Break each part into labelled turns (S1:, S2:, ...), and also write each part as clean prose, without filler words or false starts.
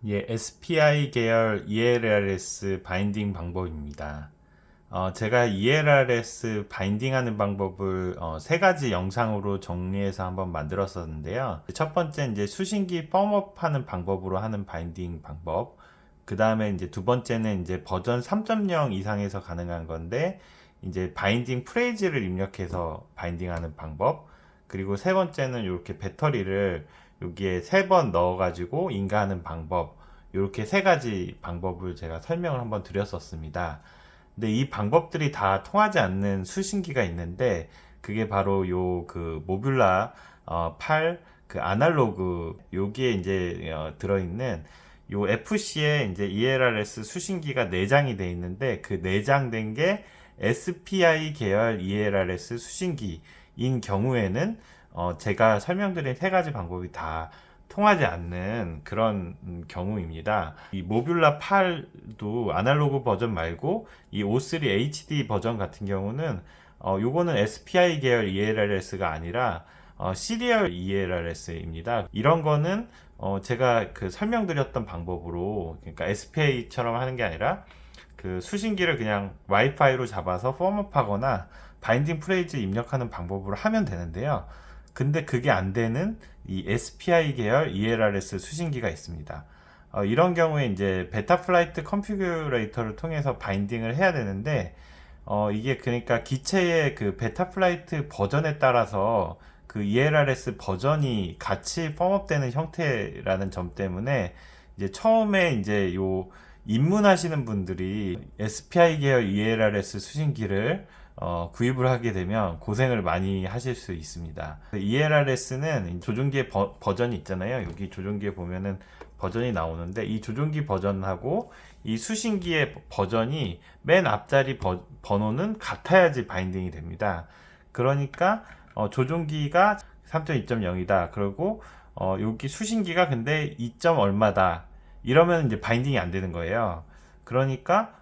S1: 예, SPI 계열 ELRS 바인딩 방법입니다. 제가 ELRS 바인딩하는 방법을 세 가지 영상으로 정리해서 한번 만들었었는데요. 첫 번째 이제 수신기 펌업하는 방법으로 하는 바인딩 방법. 그 다음에 이제 두 번째는 이제 버전 3.0 이상에서 가능한 건데 이제 바인딩 프레이즈를 입력해서 바인딩하는 방법. 그리고 세 번째는 이렇게 배터리를 여기에 세 번 넣어가지고 인가하는 방법. 이렇게 세 가지 방법을 제가 설명을 한번 드렸었습니다. 근데 이 방법들이 다 통하지 않는 수신기가 있는데 그게 바로 요 그 모뷸라 8 그 아날로그 여기에 이제 들어있는 요 FC에 이제 ELRS 수신기가 내장이 돼 있는데 그 내장된 게 SPI 계열 ELRS 수신기인 경우에는 제가 설명드린 세 가지 방법이 다 통하지 않는 그런 경우입니다. 이 모뷸라 8도 아날로그 버전 말고 이 O3 HD 버전 같은 경우는 요거는 SPI 계열 ELRS가 아니라 시리얼 ELRS입니다. 이런 거는 제가 그 설명드렸던 방법으로 그러니까 SPI처럼 하는 게 아니라 그 수신기를 그냥 와이파이로 잡아서 펌업하거나 바인딩 프레이즈 입력하는 방법으로 하면 되는데요. 근데 그게 안 되는 이 SPI 계열 ELRS 수신기가 있습니다. 이런 경우에 이제 베타 플라이트 컨피규레이터를 통해서 바인딩을 해야 되는데 이게 그러니까 기체의 그 베타 플라이트 버전에 따라서 그 ELRS 버전이 같이 펌업되는 형태라는 점 때문에 이제 처음에 이제 요 입문하시는 분들이 SPI 계열 ELRS 수신기를 구입을 하게 되면 고생을 많이 하실 수 있습니다. ELRS는 조종기의 버전이 있잖아요. 여기 조종기에 보면은 버전이 나오는데 이 조종기 버전하고 이 수신기의 버전이 맨 앞자리 번호는 같아야지 바인딩이 됩니다. 그러니까 조종기가 3.2.0이다. 그리고 여기 수신기가 근데 2. 얼마다. 이러면 이제 바인딩이 안 되는 거예요. 그러니까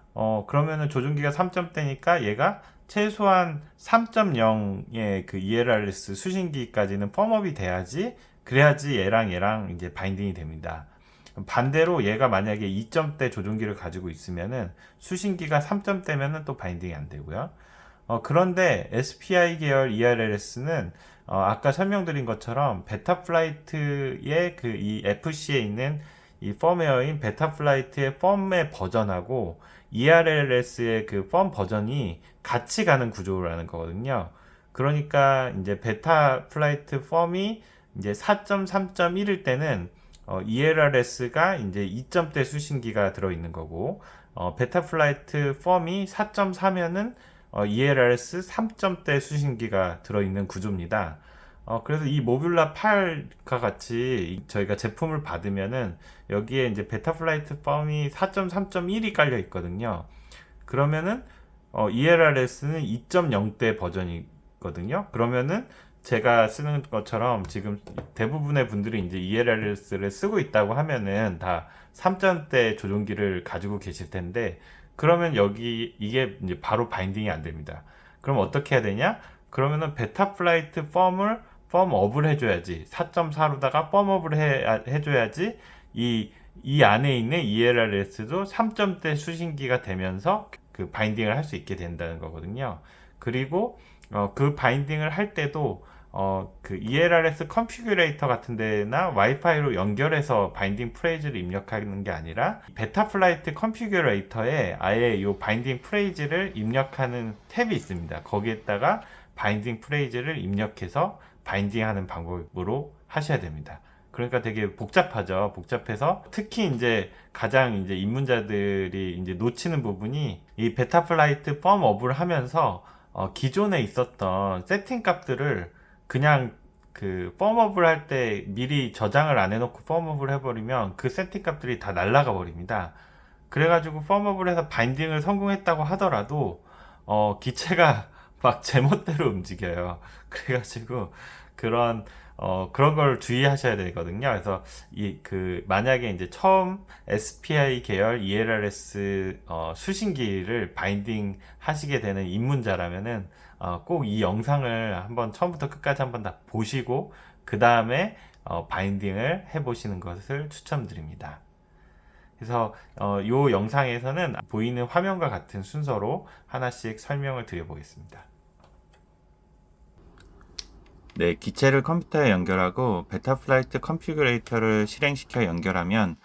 S1: 그러면은 조종기가 3점대니까 얘가 최소한 3.0의 그 ELRS 수신기까지는 펌업이 돼야지 그래야지 얘랑 이제 바인딩이 됩니다. 반대로 얘가 만약에 2점대 조종기를 가지고 있으면은 수신기가 3점대면은 또 바인딩이 안 되고요. 그런데 SPI 계열 ELRS는 아까 설명드린 것처럼 베타 플라이트의 그 이 FC에 있는 이 펌웨어인 베타 플라이트의 펌의 버전하고 ERLS의 그 펌 버전이 같이 가는 구조라는 거거든요. 그러니까 이제 베타 플라이트 펌이 이제 4.3.1일 때는 ELRS가 이제 2점대 수신기가 들어있는 거고 베타 플라이트 펌이 4.4면은 ELRS 3점대 수신기가 들어있는 구조입니다. 그래서 이 모뷸라 8과 같이 저희가 제품을 받으면은 여기에 이제 베타 플라이트 펌이 4.3.1이 깔려 있거든요. 그러면은 ELRS는 2.0대 버전이거든요. 그러면은 제가 쓰는 것처럼 지금 대부분의 분들이 이제 ELRS를 쓰고 있다고 하면은 다 3점대 조종기를 가지고 계실 텐데 그러면 여기 이게 이제 바로 바인딩이 안 됩니다. 그럼 어떻게 해야 되냐? 그러면은 베타 플라이트 펌업을 해줘야지 4.4로다가 펌업을 해줘야지 이 안에 있는 ELRS도 3점대 수신기가 되면서 그 바인딩을 할 수 있게 된다는 거거든요. 그리고 그 바인딩을 할 때도 그 ELRS 컨피규레이터 같은 데나 와이파이로 연결해서 바인딩 프레이즈를 입력하는 게 아니라 베타 플라이트 컨피규레이터에 아예 이 바인딩 프레이즈를 입력하는 탭이 있습니다. 거기에다가 바인딩 프레이즈를 입력해서 바인딩하는 방법으로 하셔야 됩니다. 그러니까 되게 복잡하죠. 복잡해서 특히 이제 가장 이제 입문자들이 이제 놓치는 부분이 이 베타 플라이트 펌업을 하면서 기존에 있었던 세팅 값들을 그냥 그 펌업을 할 때 미리 저장을 안 해놓고 펌업을 해버리면 그 세팅 값들이 다 날아가 버립니다. 그래가지고 펌업을 해서 바인딩을 성공했다고 하더라도 기체가 막 제멋대로 움직여요. 그래가지고 그런 그런 걸 주의하셔야 되거든요. 그래서 이 그 만약에 이제 처음 SPI 계열 ELRS 수신기를 바인딩 하시게 되는 입문자라면은 꼭 이 영상을 한번 처음부터 끝까지 한번 다 보시고 그 다음에 바인딩을 해보시는 것을 추천드립니다. 그래서 이 영상에서는 보이는 화면과 같은 순서로 하나씩 설명을 드려보겠습니다. 네, 기체를 컴퓨터에 연결하고 베타플라이트 컨피그레이터를 실행시켜 연결하면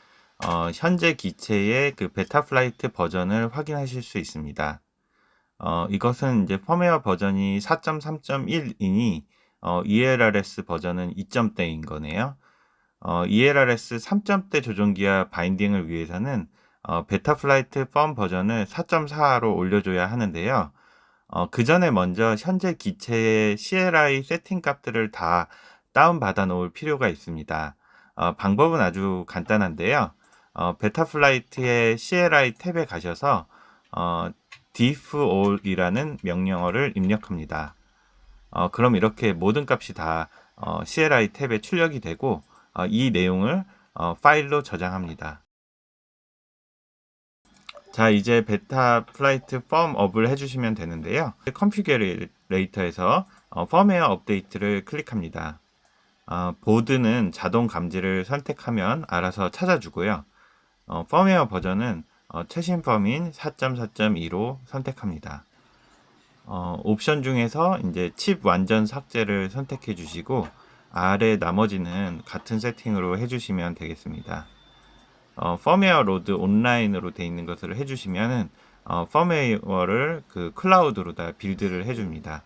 S1: 현재 기체의 그 베타플라이트 버전을 확인하실 수 있습니다. 이것은 이제 펌웨어 버전이 4.3.1이니 ELRS 버전은 2점대인 거네요. ELRS 3점대 조종기와 바인딩을 위해서는 베타플라이트 펌 버전을 4.4로 올려줘야 하는데요. 그 전에 먼저 현재 기체의 CLI 세팅 값들을 다 다운받아 놓을 필요가 있습니다. 방법은 아주 간단한데요. 베타플라이트의 CLI 탭에 가셔서 diff all이라는 명령어를 입력합니다. 그럼 이렇게 모든 값이 다 CLI 탭에 출력이 되고 이 내용을 파일로 저장합니다. 자, 이제 베타 플라이트 펌 업을 해주시면 되는데요. 컨피규레이터에서 펌웨어 업데이트를 클릭합니다. 보드는 자동 감지를 선택하면 알아서 찾아주고요. 펌웨어 버전은 최신 펌인 4.4.2로 선택합니다. 옵션 중에서 이제 칩 완전 삭제를 선택해 주시고 아래 나머지는 같은 세팅으로 해주시면 되겠습니다. 펌웨어 로드 온라인으로 되어 있는 것을 해주시면은 펌웨어를 그 클라우드로 다 빌드를 해줍니다.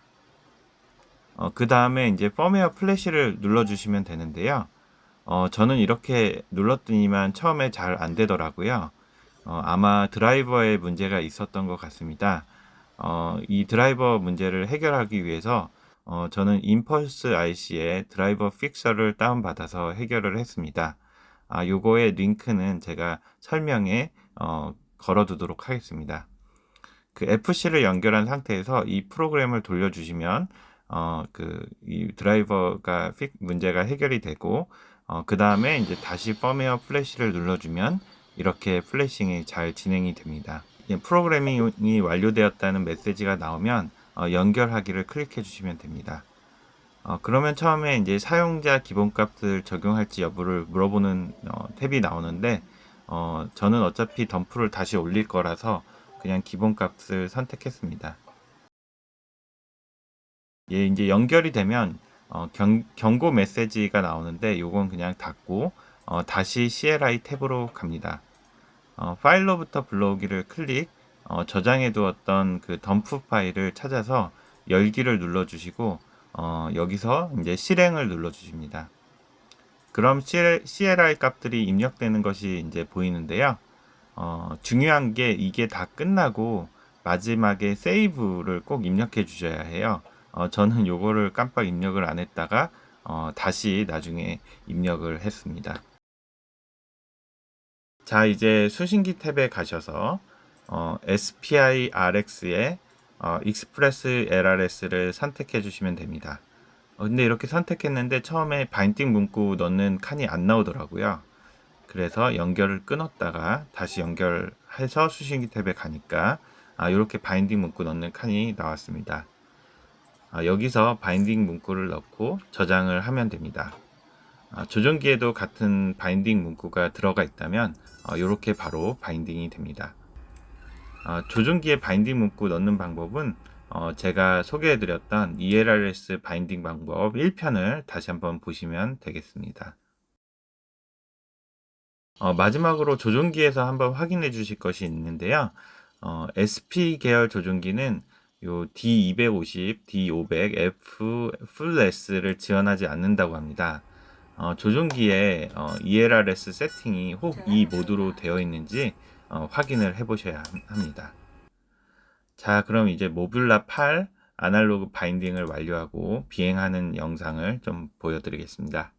S1: 그 다음에 이제 펌웨어 플래시를 눌러주시면 되는데요. 저는 이렇게 눌렀더니만 처음에 잘 안 되더라고요. 아마 드라이버에 문제가 있었던 것 같습니다. 이 드라이버 문제를 해결하기 위해서 저는 임펄스 IC의 드라이버 픽서를 다운받아서 해결을 했습니다. 요거의 링크는 제가 설명에 걸어두도록 하겠습니다. 그 FC를 연결한 상태에서 이 프로그램을 돌려주시면 이 드라이버가 문제가 해결이 되고 그 다음에 이제 다시 펌웨어 플래시를 눌러주면 이렇게 플래싱이 잘 진행이 됩니다. 프로그래밍이 완료되었다는 메시지가 나오면 연결하기를 클릭해 주시면 됩니다. 그러면 처음에 이제 사용자 기본값을 적용할지 여부를 물어보는 탭이 나오는데 저는 어차피 덤프를 다시 올릴 거라서 그냥 기본값을 선택했습니다. 예, 이제 연결이 되면 경고 메시지가 나오는데 요건 그냥 닫고 다시 CLI 탭으로 갑니다. 파일로부터 불러오기를 클릭, 저장해 두었던 그 덤프 파일을 찾아서 열기를 눌러 주시고 여기서 이제 실행을 눌러 주십니다. 그럼 CLI 값들이 입력되는 것이 이제 보이는데요. 중요한 게 이게 다 끝나고 마지막에 세이브를 꼭 입력해 주셔야 해요. 저는 요거를 깜빡 입력을 안 했다가 다시 나중에 입력을 했습니다. 자, 이제 수신기 탭에 가셔서 SPI RX에 익스프레스 LRS를 선택해 주시면 됩니다. 근데 이렇게 선택했는데 처음에 바인딩 문구 넣는 칸이 안 나오더라고요. 그래서 연결을 끊었다가 다시 연결해서 수신기 탭에 가니까 이렇게 바인딩 문구 넣는 칸이 나왔습니다. 여기서 바인딩 문구를 넣고 저장을 하면 됩니다. 조종기에도 같은 바인딩 문구가 들어가 있다면 이렇게 바로 바인딩이 됩니다. 조종기에 바인딩 문구 넣는 방법은 제가 소개해드렸던 ELRS 바인딩 방법 1편을 다시 한번 보시면 되겠습니다. 마지막으로 조종기에서 한번 확인해 주실 것이 있는데요. SP 계열 조종기는 요 D250, D500, F 풀 S를 지원하지 않는다고 합니다. 조종기에 ELRS 세팅이 혹 이 모드로 되어 있는지 확인을 해 보셔야 합니다. 자, 그럼 이제 모듈라 8 아날로그 바인딩을 완료하고 비행하는 영상을 좀 보여드리겠습니다.